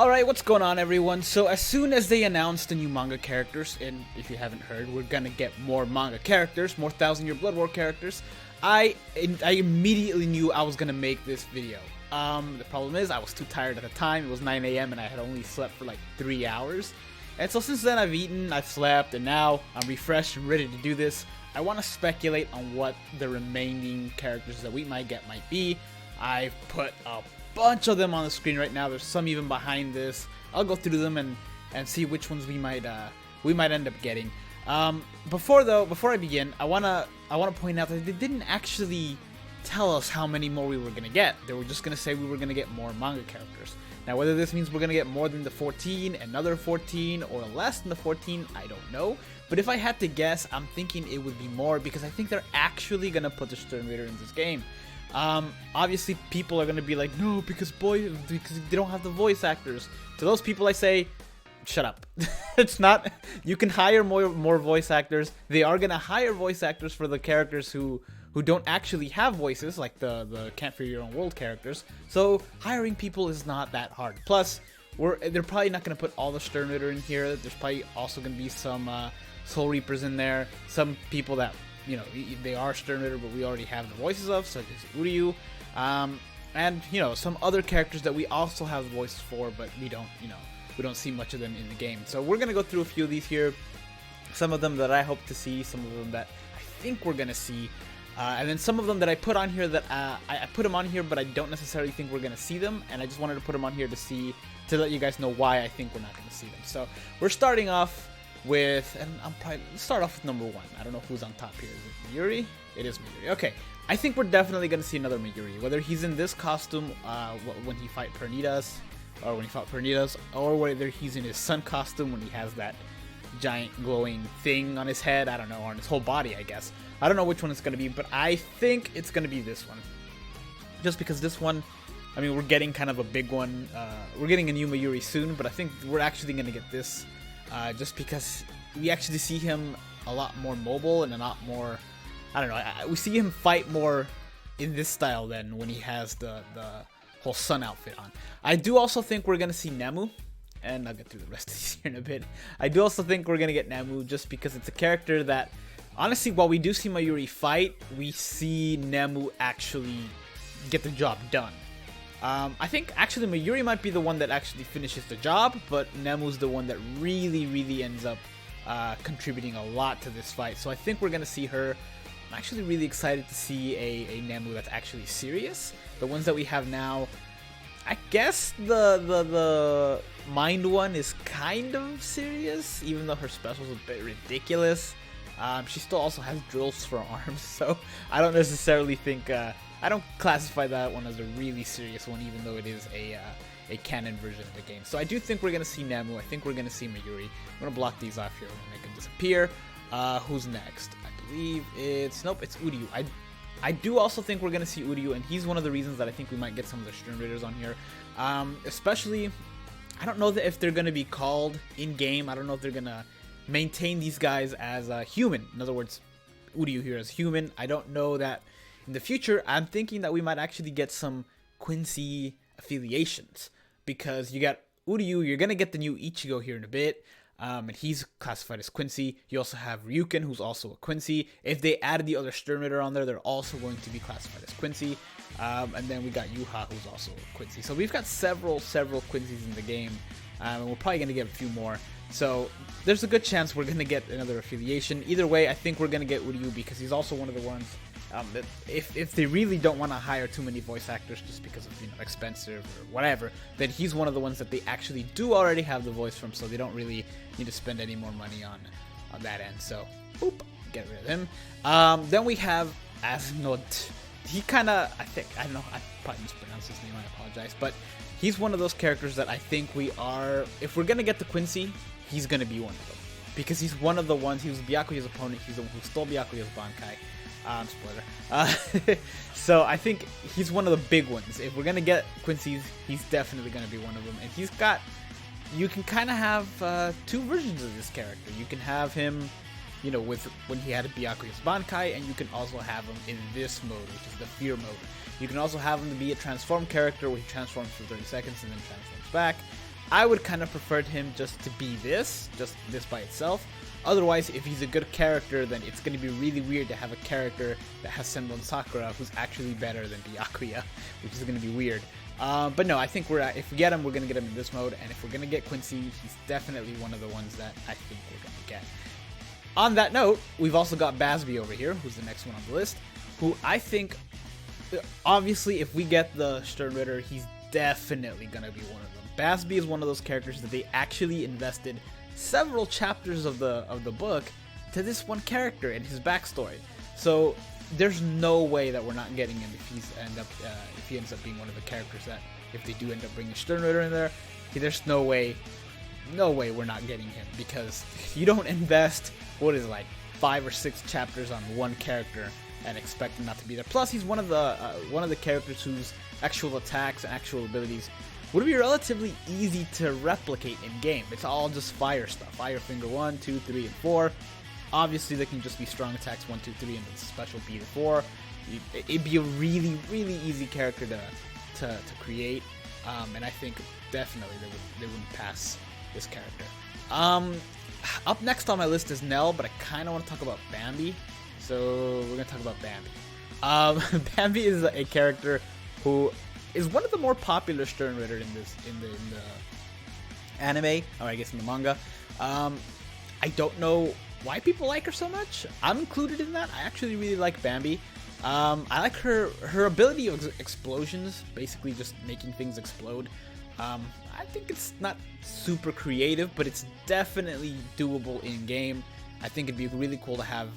Alright, what's going on everyone? So as soon as they announced the new manga characters, and if you haven't heard, we're gonna get more manga characters, more Thousand Year Blood War characters, I immediately knew I was gonna make this video. The problem is I was too tired at the time. It was 9 AM and I had only slept for like 3 hours. And so since then I've eaten, I've slept, and now I'm refreshed and ready to do this. I want to speculate on what the remaining characters that we might get might be. I've put a bunch of them on the screen right now. There's some even behind this. I'll go through them and see which ones we might end up getting. Before I begin, I wanna point out that they didn't actually tell us how many more we were gonna get. They were just gonna say we were gonna get more manga characters. Now, whether this means we're gonna get more than the 14, another 14, or less than the 14, I don't know. But if I had to guess, I'm thinking it would be more because I think they're actually gonna put the Stern Raider in this game. Obviously, people are gonna be like, no, because they don't have the voice actors. To those people, I say, shut up. It's not. You can hire more voice actors. They are gonna hire voice actors for the characters who don't actually have voices, like the Can't Fear Your Own World characters. So hiring people is not that hard. Plus, they're probably not gonna put all the Stern Raider in here. There's probably also gonna be some Soul Reapers in there. Some people that, you know, they are Stern Raider, but we already have the voices of, such as Uryu, and you know, some other characters that we also have voices for, but we don't see much of them in the game. So we're gonna go through a few of these here. Some of them that I hope to see, some of them that I think we're gonna see, and then some of them that I put on here that I put them on here, but I don't necessarily think we're gonna see them, and I just wanted to put them on here to let you guys know why I think we're not gonna see them. So we're starting off with, and let's start off with number 1. I don't know who's on top here. Is it Mayuri? It is Mayuri. Okay, I think we're definitely gonna see another Mayuri, whether he's in this costume when he fought Pernidas, or whether he's in his sun costume when he has that giant glowing thing on his head. I don't know, on his whole body, I guess. I don't know which one it's gonna be, but I think it's gonna be this one, just because this one, I mean, we're getting kind of a big one. We're getting a new Mayuri soon, but I think we're actually gonna get this. Just because we actually see him a lot more mobile and a lot more, I don't know, we see him fight more in this style than when he has the whole sun outfit on. I do also think we're going to see Namu, and I'll get through the rest of these here in a bit. I do also think we're going to get Namu just because it's a character that, honestly, while we do see Mayuri fight, we see Namu actually get the job done. I think actually Mayuri might be the one that actually finishes the job, but Namu's the one that really ends up contributing a lot to this fight. So I think we're going to see her. I'm actually really excited to see a Namu that's actually serious. The ones that we have now, I guess the Mind one is kind of serious, even though her special's a bit ridiculous. She still also has drills for arms, so I don't necessarily think... I don't classify that one as a really serious one, even though it is a canon version of the game. So I do think we're going to see Namu. I think we're going to see Mayuri. I'm going to block these off here and make them disappear. Who's next? I believe it's... Nope, it's Uryu. I do also think we're going to see Uryu, and he's one of the reasons that I think we might get some of the Stern Raiders on here. Especially, I don't know if they're going to be called in-game. I don't know if they're going to maintain these guys as human. In other words, Uryu here as human. I don't know that... In the future, I'm thinking that we might actually get some Quincy affiliations, because you got Uryu, you're going to get the new Ichigo here in a bit, and he's classified as Quincy. You also have Ryuken, who's also a Quincy. If they added the other Stern Raider on there, they're also going to be classified as Quincy. And then we got Yuha, who's also a Quincy. So we've got several Quincy's in the game, and we're probably going to get a few more. So there's a good chance we're going to get another affiliation. Either way, I think we're going to get Uryu because he's also one of the ones that if they really don't want to hire too many voice actors just because of, you know, expensive or whatever, then he's one of the ones that they actually do already have the voice from, so they don't really need to spend any more money on that end. So, boop, get rid of him. Then we have Asnod. He kind of, I don't know, I probably mispronounced his name, I apologize, but he's one of those characters that I think if we're going to get the Quincy, he's going to be one of them. Because he's one of the ones, he was Byakuya's opponent, he's the one who stole Byakuya's Bankai. Spoiler. So I think he's one of the big ones. If we're going to get Quincy's, he's definitely going to be one of them. And he's got, you can kind of have two versions of this character. You can have him, you know, with when he had Byakuya's Bankai, and you can also have him in this mode, which is the Fear mode. You can also have him to be a transform character where he transforms for 30 seconds and then transforms back. I would kind of prefer him just to be just this by itself. Otherwise, if he's a good character, then it's going to be really weird to have a character that has Senbon Sakura who's actually better than Byakuya, which is going to be weird. But no, I think if we get him, we're going to get him in this mode, and if we're going to get Quincy, he's definitely one of the ones that I think we're going to get. On that note, we've also got Basby over here, who's the next one on the list, who I think, obviously, if we get the Sternritter, he's definitely going to be one of them. Basby is one of those characters that they actually invested several chapters of the book to this one character and his backstory. So there's no way that we're not getting him if he ends up being one of the characters that, if they do end up bringing Sternritter in there, there's no way we're not getting him, because you don't invest, what is it, like 5 or 6 chapters on one character and expect him not to be there. Plus, he's one of the characters whose actual attacks and actual abilities would be relatively easy to replicate in game. It's all just fire stuff. Fire Finger 1, 2, 3, and 4. Obviously, they can just be strong attacks 1, 2, 3, and then special B to 4. It'd be a really, really easy character to create, and I think definitely they wouldn't pass this character. Up next on my list is Nell, but I kind of want to talk about Bambi, so we're gonna talk about Bambi. Bambi is a character who is one of the more popular Sternritter in the anime, or I guess in the manga. I don't know why people like her so much. I'm included in that. I actually really like Bambi. I like her ability of explosions, basically just making things explode. I think it's not super creative, but it's definitely doable in game. I think it'd be really cool to have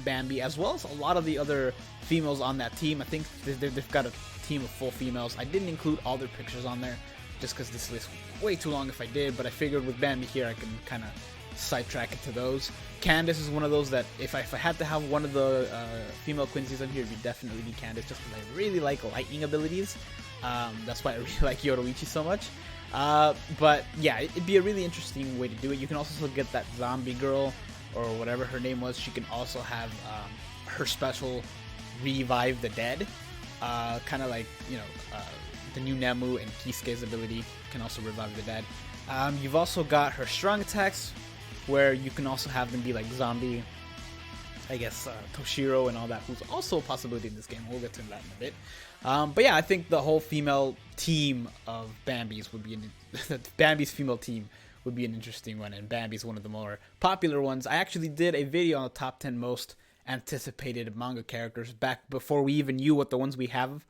Bambi, as well as a lot of the other females on that team. I think they've got a team of full females. I didn't include all their pictures on there just because this list was way too long if I did, but I figured with Bambi here I can kind of sidetrack it to those. Candace is one of those that if I had to have one of the female Quincy's on here, it'd definitely be Candace, just because I really like lightning abilities. That's why I really like Yoruichi so much. But yeah, it'd be a really interesting way to do it. You can also get that zombie girl, or whatever her name was. She can also have her special revive the dead, kind of like, you know, the new Namu and Kisuke's ability can also revive the dead. You've also got her strong attacks, where you can also have them be like zombie, I guess, Toshiro and all that, who's also a possibility in this game. We'll get to that in a bit. But yeah, I think the whole female team of Bambi's would be Bambi's female team would be an interesting one, and Bambi's one of the more popular ones. I actually did a video on the top 10 most anticipated manga characters back before we even knew what the ones we have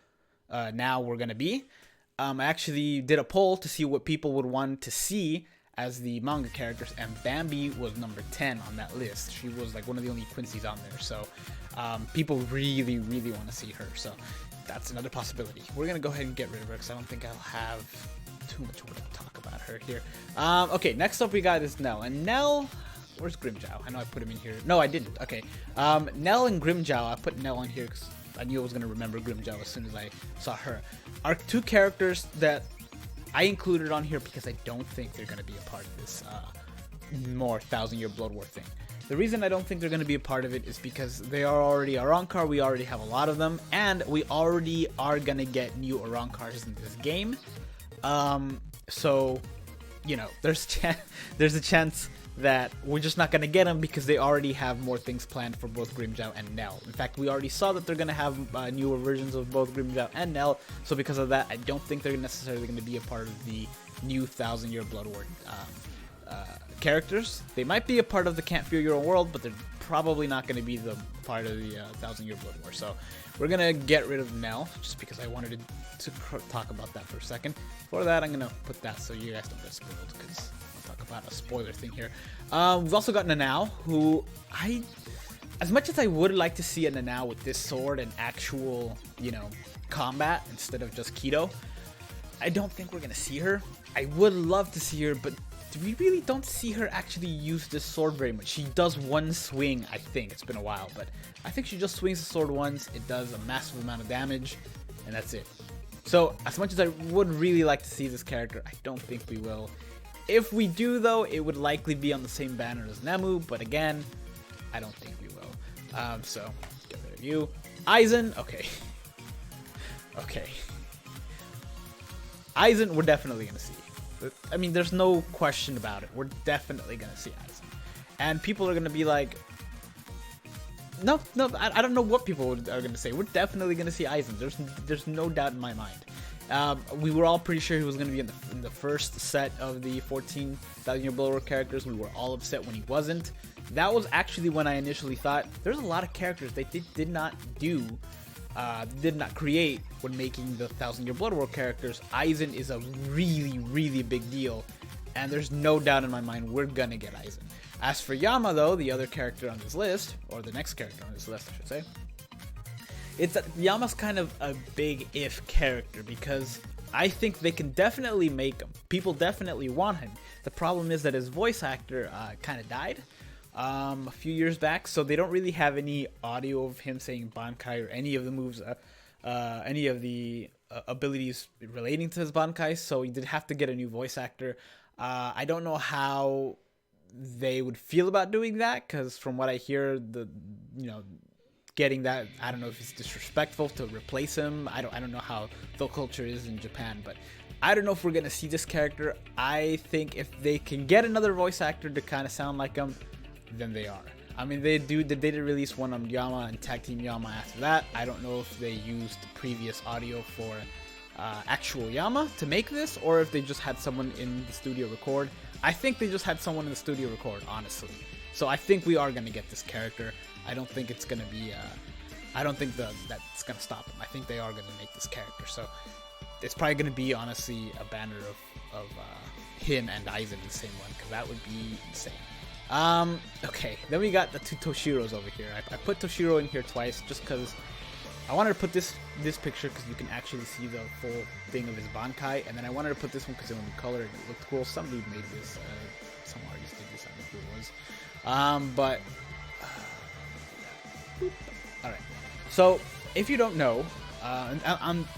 now were going to be. I actually did a poll to see what people would want to see as the manga characters, and Bambi was number 10 on that list. She was like one of the only Quincy's on there, so people really, really want to see her, so that's another possibility. We're going to go ahead and get rid of her because I don't think I'll have too much more to talk about her here. Okay, next up we got is Nell, and Nell, where's Grimmjow? I know I put him in here. No, I didn't. Okay, Nell and Grimmjow, I put Nell on here because I knew I was going to remember Grimmjow as soon as I saw her, are two characters that I included on here because I don't think they're going to be a part of this more 1,000-year Blood War thing. The reason I don't think they're going to be a part of it is because they are already Arankar, we already have a lot of them, and we already are going to get new Arankars in this game. So, you know, there's a chance that we're just not going to get them because they already have more things planned for both Grimmjow and Nell. In fact, we already saw that they're going to have newer versions of both Grimmjow and Nell, so because of that, I don't think they're necessarily going to be a part of the new 1,000-year Blood War characters. They might be a part of the Can't Fear Your Own World, but they're probably not going to be the part of the 1,000-year Blood War. So we're going to get rid of Nell, just because I wanted to talk about that for a second. For that, I'm going to put that so you guys don't get spoiled, because I'll talk about a spoiler thing here. We've also got Nanao, who as much as I would like to see a Nanao with this sword and actual, you know, combat instead of just Kido, I don't think we're going to see her. I would love to see her, but we really don't see her actually use this sword very much. She does one swing, I think. It's been a while, but I think she just swings the sword once. It does a massive amount of damage, and that's it. So, as much as I would really like to see this character, I don't think we will. If we do, though, it would likely be on the same banner as Namu, but again, I don't think we will. So, get rid of you. Aizen, okay. Okay. Aizen, we're definitely going to see. I mean, there's no question about it. We're definitely gonna see Aizen, and people are gonna be like, no, I don't know what people are gonna say. We're definitely gonna see Aizen. There's no doubt in my mind. We were all pretty sure he was gonna be in the first set of the 14,000 Year Blood War characters. We were all upset when he wasn't. That was actually when I initially thought there's a lot of characters they did not create when making the 1,000 Year Blood War characters. Aizen is a really big deal, and there's no doubt in my mind we're gonna get Aizen. As for Yama, though, the other character on this list, or the next character on this list, I should say, it's that Yama's kind of a big if character, because I think they can definitely make him. People definitely want him. The problem is that his voice actor kind of died a few years back, so they don't really have any audio of him saying Bankai or any of the moves, any of the abilities relating to his Bankai, so he did have to get a new voice actor. I don't know how they would feel about doing that, because from what I hear, getting that, I don't know if it's disrespectful to replace him. I don't know how the culture is in Japan, but I don't know if we're gonna see this character. I think if they can get another voice actor to kind of sound like him, then they are. I mean, they did release one on Yama and Tag Team Yama after that. I don't know if they used the previous audio for actual Yama to make this, or if they just had someone in the studio record. I think they just had someone in the studio record, honestly. So I think we are going to get this character. I don't think it's going to be, I don't think that's going to stop them. I think they are going to make this character. So it's probably going to be, honestly, a banner of him and Aizen in the same one, because that would be insane. Okay, then we got the two Toshiros over here. I put Toshiro in here twice just because I wanted to put this picture because you can actually see the full thing of his Bankai, and then I wanted to put this one because it was colored and it looked cool. Somebody made this, some artist did this, I don't know who it was. Alright, so if you don't know,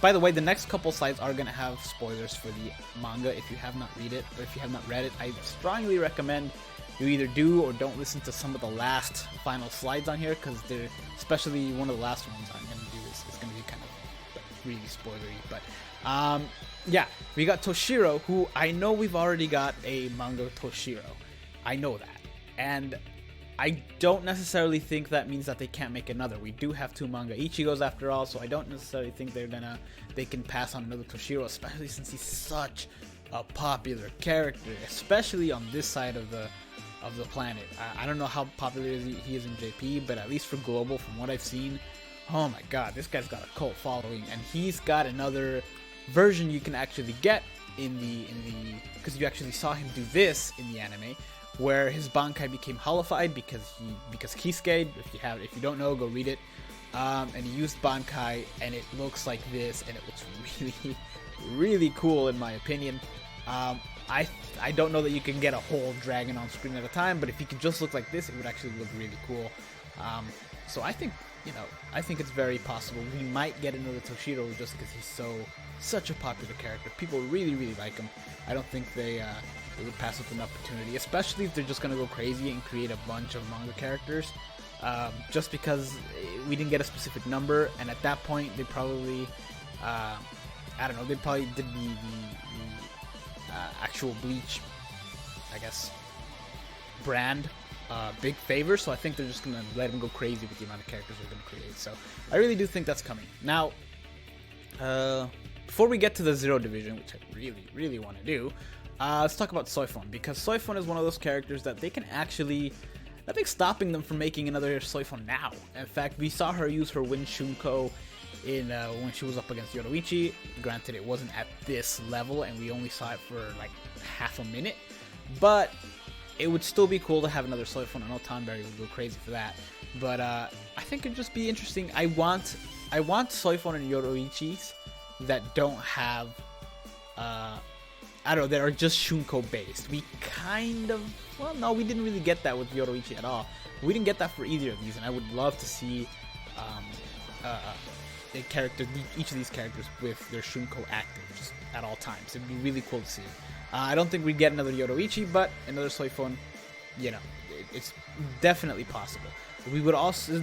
by the way, the next couple slides are going to have spoilers for the manga. If you have not read it, or if you have not read it, I strongly recommend you either do or don't listen to some of the last final slides on here, because they're, especially one of the last ones I'm going to do is going to be kind of really spoilery. But yeah, we got Toshiro, who I know we've already got a manga Toshiro. I know that, and I don't necessarily think that means that they can't make another. We do have two manga Ichigos after all, so I don't necessarily think they can pass on another Toshiro, especially since he's such a popular character, especially on this side of the planet. I don't know how popular he is in JP, but at least for global, from what I've seen, oh my god, this guy's got a cult following, and he's got another version you can actually get in the because you actually saw him do this in the anime, where his Bankai became holified because Kisuke, if you don't know, go read it. And he used Bankai, and it looks like this, and it looks really cool in my opinion. I don't know that you can get a whole dragon on screen at a time, but if he could just look like this, it would actually look really cool. So I think, I think it's very possible we might get another Toshiro just because he's such a popular character. People really like him. I don't think they would pass up an opportunity, especially if they're just gonna go crazy and create a bunch of manga characters. Just because we didn't get a specific number, and at that point they probably, I don't know, they probably did the actual Bleach, I guess, brand big favor, so I think they're just gonna let him go crazy with the amount of characters they're gonna create. So I really do think that's coming. Now, before we get to the Zero Division, which I really want to do, let's talk about Soifon, because Soifon is one of those characters that they can actually, nothing's stopping them from making another Soifon now. In fact, we saw her use her Win Shunko in when she was up against Yoruichi. Granted, it wasn't at this level, and we only saw it for like half a minute, but it would still be cool to have another Soifon. I know Tonberry would go crazy for that, but I think it'd just be interesting. I want Soifon and Yoruichis that don't have, I don't know, that are just Shunko based. We kind of, well, no, we didn't really get that with Yoruichi at all. We didn't get that for either of these, and I would love to see a character, each of these characters with their Shunko active just at all times. It'd be really cool to see. I don't think we'd get another Yoruichi, but another Soifon, it's definitely possible. We would also,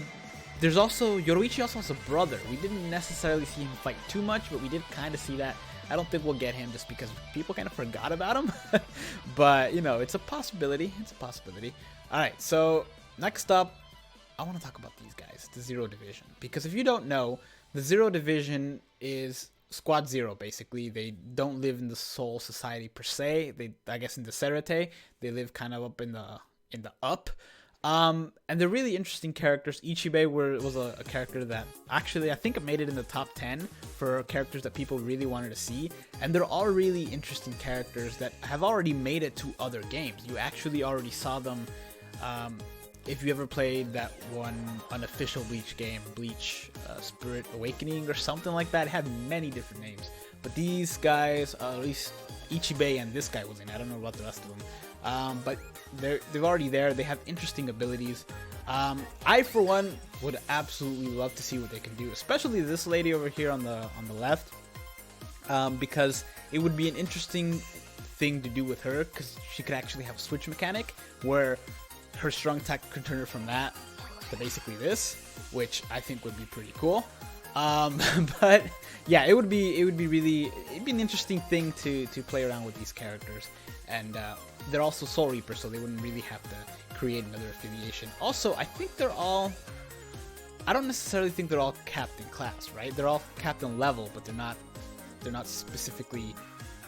Yoruichi also has a brother. We didn't necessarily see him fight too much, but we did kind of see that. I don't think we'll get him just because people kind of forgot about him. But, you know, it's a possibility. It's a possibility. Alright, so next up, I want to talk about these guys, the Zero Division. Because if you don't know, the Zero Division is Squad Zero, basically. They don't live in the Soul Society per se. They, I guess, in the Serete. They live kind of up in the up. And they're really interesting characters. Ichibe was a character that actually I think it made it in the top 10 for characters that people really wanted to see. And they're all really interesting characters that have already made it to other games. You actually already saw them. If you ever played that one unofficial Bleach game, Bleach Spirit Awakening or something like that, it had many different names. But these guys, at least Ichibe and this guy was in. I don't know about the rest of them. But they're already there. They have interesting abilities. I, for one, would absolutely love to see what they can do, especially this lady over here on the left, because it would be an interesting thing to do with her, because she could actually have a switch mechanic where her strong attack could turn her from that to basically this, which I think would be pretty cool. But yeah, it'd be an interesting thing to play around with these characters, and they're also Soul Reapers, so they wouldn't really have to create another affiliation. Also, I think I don't necessarily think they're all captain class, right? They're all captain level, but they're not specifically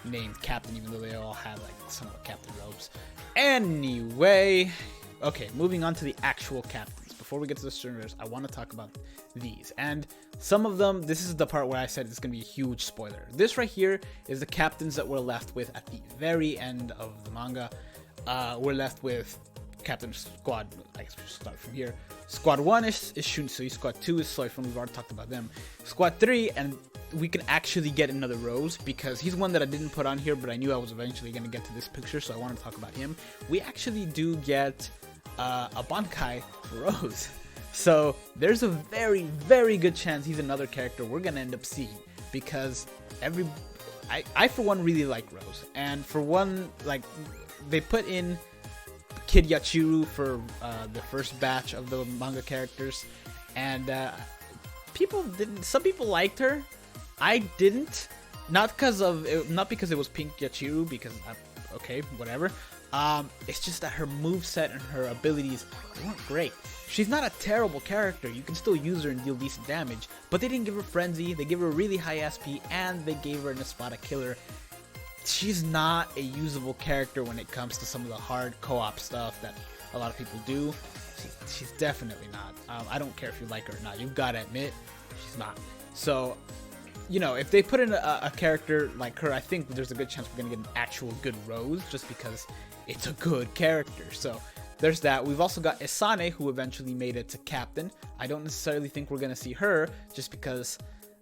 named captain, even though they all have like somewhat captain robes. Anyway, okay, moving on to the actual captains. Before we get to the streamers, I want to talk about these. And some of them, this is the part where I said it's going to be a huge spoiler. This right here is the captains that we're left with at the very end of the manga. We're left with Captain Squad, I guess we'll start from here. Squad 1 is Shunsui, Squad 2 is Soifun, we've already talked about them. Squad 3, and we can actually get another Rose, because he's one that I didn't put on here, but I knew I was eventually going to get to this picture, so I want to talk about him. We actually do get a Bankai for Rose. So there's a very, very good chance he's another character we're going to end up seeing, because I for one really like Rose, and for one, like, they put in Kid Yachiru for the first batch of the manga characters, and some people liked her. I didn't, not because it was Pink Yachiru, because okay, whatever. It's just that her moveset and her abilities weren't great. She's not a terrible character, you can still use her and deal decent damage, but they didn't give her Frenzy, they gave her really high SP, and they gave her an Espada Killer. She's not a usable character when it comes to some of the hard co-op stuff that a lot of people do. She's definitely not. I don't care if you like her or not, you've got to admit, she's not. So, you know, if they put in a character like her, I think there's a good chance we're going to get an actual good Rose, just because it's a good character. So there's that. We've also got Isane, who eventually made it to Captain. I don't necessarily think we're going to see her, just because,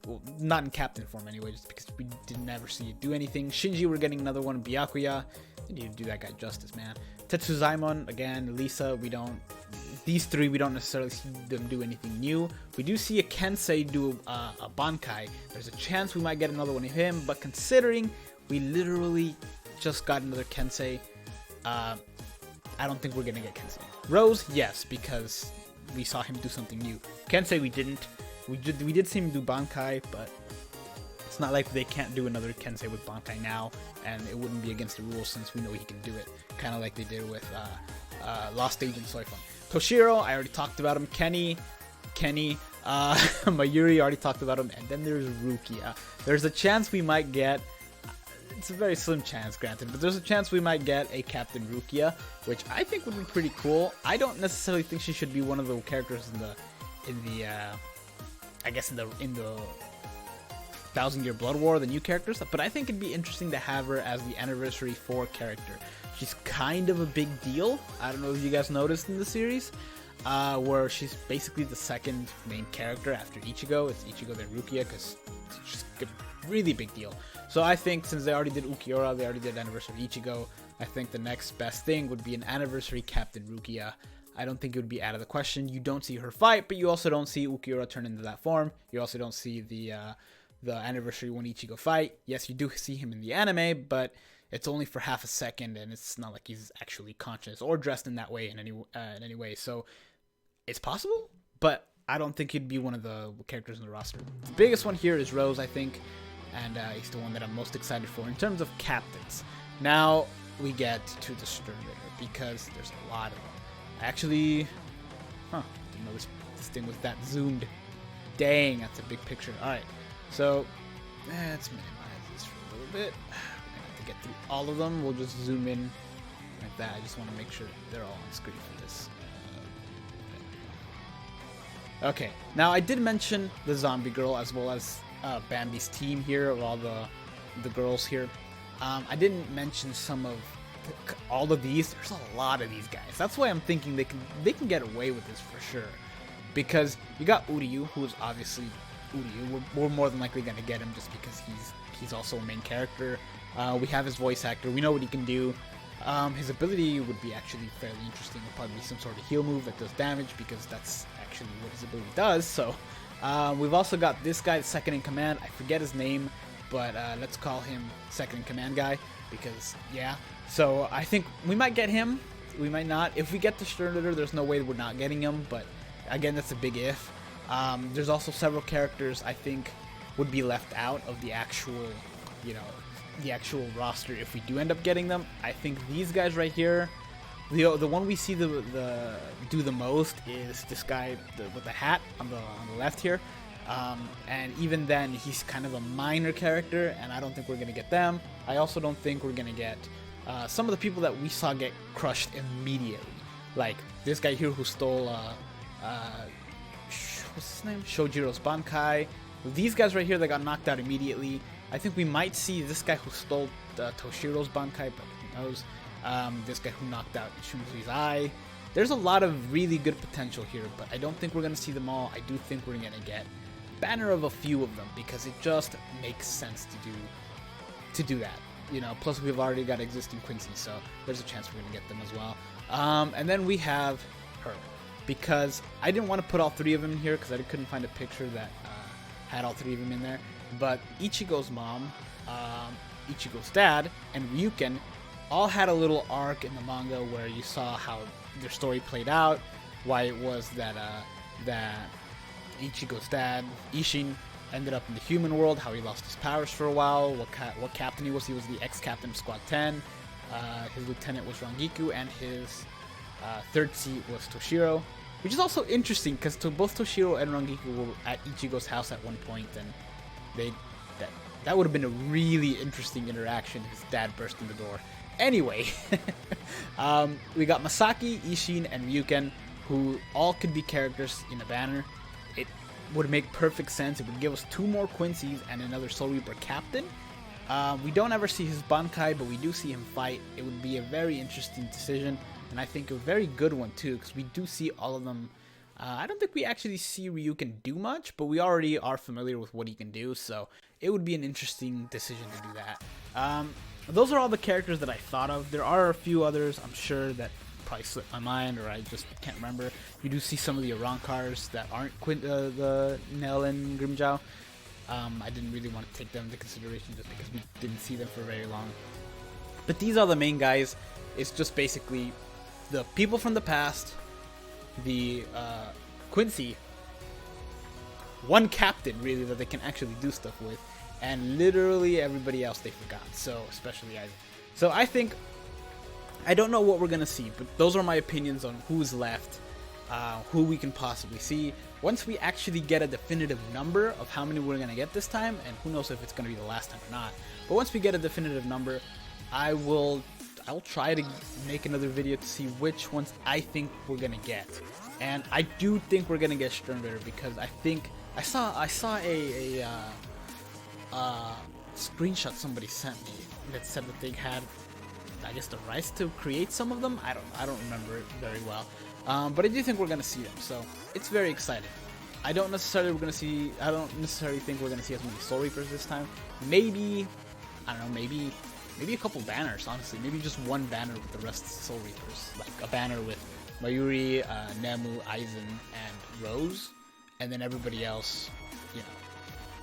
well, not in Captain form anyway, just because we didn't ever see it do anything. Shinji, we're getting another one. Byakuya, you need to do that guy justice, man. Tetsuzaimon, again. Lisa, these three, we don't necessarily see them do anything new. We do see a Kensei do a Bankai. There's a chance we might get another one of him, but considering we literally just got another Kensei, I don't think we're gonna get Kensei. Rose, yes, because we saw him do something new. Kensei, we didn't. We did see him do Bankai, but it's not like they can't do another Kensei with Bankai now, and it wouldn't be against the rules since we know he can do it, kind of like they did with Lost Agent Soifun. Toshiro, I already talked about him. Kenny, Mayuri, already talked about him, and then there's Rukia. There's a chance we might get, it's a very slim chance, granted, but there's a chance we might get a Captain Rukia, which I think would be pretty cool. I don't necessarily think she should be one of the characters in the I guess in the 1,000 Year Blood War, the new characters, but I think it'd be interesting to have her as the Anniversary 4 character. She's kind of a big deal. I don't know if you guys noticed in the series, where she's basically the second main character after Ichigo. It's Ichigo then Rukia, because it's just a really big deal. So I think since they already did Ukiura, they already did Anniversary Ichigo, I think the next best thing would be an Anniversary Captain Rukia. I don't think it would be out of the question. You don't see her fight, but you also don't see Ukiura turn into that form. You also don't see the Anniversary 1 Ichigo fight. Yes, you do see him in the anime, but it's only for half a second, and it's not like he's actually conscious or dressed in that way in any way. So it's possible, but I don't think he'd be one of the characters in the roster. The biggest one here is Rose, I think. and he's the one that I'm most excited for in terms of captains. Now we get to the Stern Ritter, because there's a lot of them. Actually, didn't know this thing was that zoomed. Dang, that's a big picture. Alright, so let's minimize this for a little bit. We're gonna have to get through all of them. We'll just zoom in like that. I just want to make sure they're all on screen for this. Okay, now I did mention the zombie girl as well as Bambi's team here, of all the girls here. I didn't mention some of all of these. There's a lot of these guys. That's why I'm thinking they can get away with this for sure. Because you got Uryu, who is obviously Uryu. We're more than likely gonna get him just because he's also a main character. We have his voice actor. We know what he can do. His ability would be actually fairly interesting. It'll probably be some sort of heal move that does damage, because that's actually what his ability does. So we've also got this guy, the second in command. I forget his name, but let's call him second in command guy, because yeah. So I think we might get him. We might not. If we get the Stern Ritter, there's no way we're not getting him, but again, that's a big if. There's also several characters I think would be left out of the actual, the actual roster if we do end up getting them. I think these guys right here, the one we see do the most is this guy with the hat on the left here. And even then, he's kind of a minor character, and I don't think we're gonna get them. I also don't think we're gonna get some of the people that we saw get crushed immediately, like this guy here who stole what's his name? Shojiro's Bankai. These guys right here that got knocked out immediately. I think we might see this guy who stole Toshiro's Bankai, but who knows. This guy who knocked out Shumzui's eye. There's a lot of really good potential here, but I don't think we're going to see them all. I do think we're going to get banner of a few of them, because it just makes sense to do that. Plus we've already got existing Quincy, so there's a chance we're going to get them as well. And then we have her, because I didn't want to put all three of them in here because I couldn't find a picture that had all three of them in there. But Ichigo's mom, Ichigo's dad, and Ryuken all had a little arc in the manga where you saw how their story played out, why it was that Ichigo's dad, Ishin, ended up in the human world, how he lost his powers for a while, what captain he was. He was the ex-captain of Squad 10. His lieutenant was Rangiku, and his third seat was Toshiro, which is also interesting because both Toshiro and Rangiku were at Ichigo's house at one point, and that would have been a really interesting interaction. His dad burst in the door. Anyway, we got Masaki, Ishin, and Ryuken, who all could be characters in a banner. It would make perfect sense. It would give us 2 more Quincy's and another Soul Reaper captain. We don't ever see his Bankai, but we do see him fight. It would be a very interesting decision, and I think a very good one too, because we do see all of them. I don't think we actually see Ryuken do much, but we already are familiar with what he can do, so it would be an interesting decision to do that. Those are all the characters that I thought of. There are a few others, I'm sure, that probably slipped my mind, or I just can't remember. You do see some of the Arankars that aren't the Nell and Grimjow. I didn't really want to take them into consideration just because we didn't see them for very long. But these are the main guys. It's just basically the people from the past, the Quincy, one captain really that they can actually do stuff with, and literally everybody else they forgot. So especially Aizen. So I don't know what we're gonna see, but those are my opinions on who's left, who we can possibly see. Once we actually get a definitive number of how many we're gonna get this time, and who knows if it's gonna be the last time or not, but once we get a definitive number, I'll try to make another video to see which ones I think we're gonna get. And I do think we're gonna get Stern Ritter, because I think I saw a screenshot somebody sent me that said that they had, I guess, the rights to create some of them. I don't remember it very well, but I do think we're gonna see them, so it's very exciting. I don't necessarily think we're gonna see as many Soul Reapers this time. Maybe, I don't know, maybe a couple banners, honestly. Maybe just one banner with the rest Soul Reapers, like a banner with Mayuri, Namu, Aizen, and Rose, and then everybody else,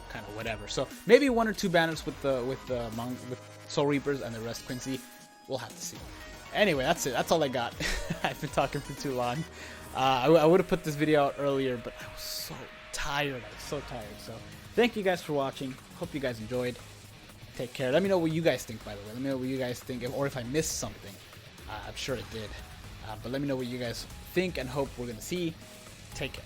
kind of whatever. So maybe 1 or 2 banners with Soul Reapers and the rest Quincy. We'll have to see. Anyway, that's it. That's all I got. I've been talking for too long. I would have put this video out earlier, but I was so tired. I'm so tired. So thank you guys for watching. Hope you guys enjoyed. Take care. Let me know what you guys think, by the way. Let me know what you guys think, or if I missed something. I'm sure it did. But let me know what you guys think and hope we're going to see. Take care.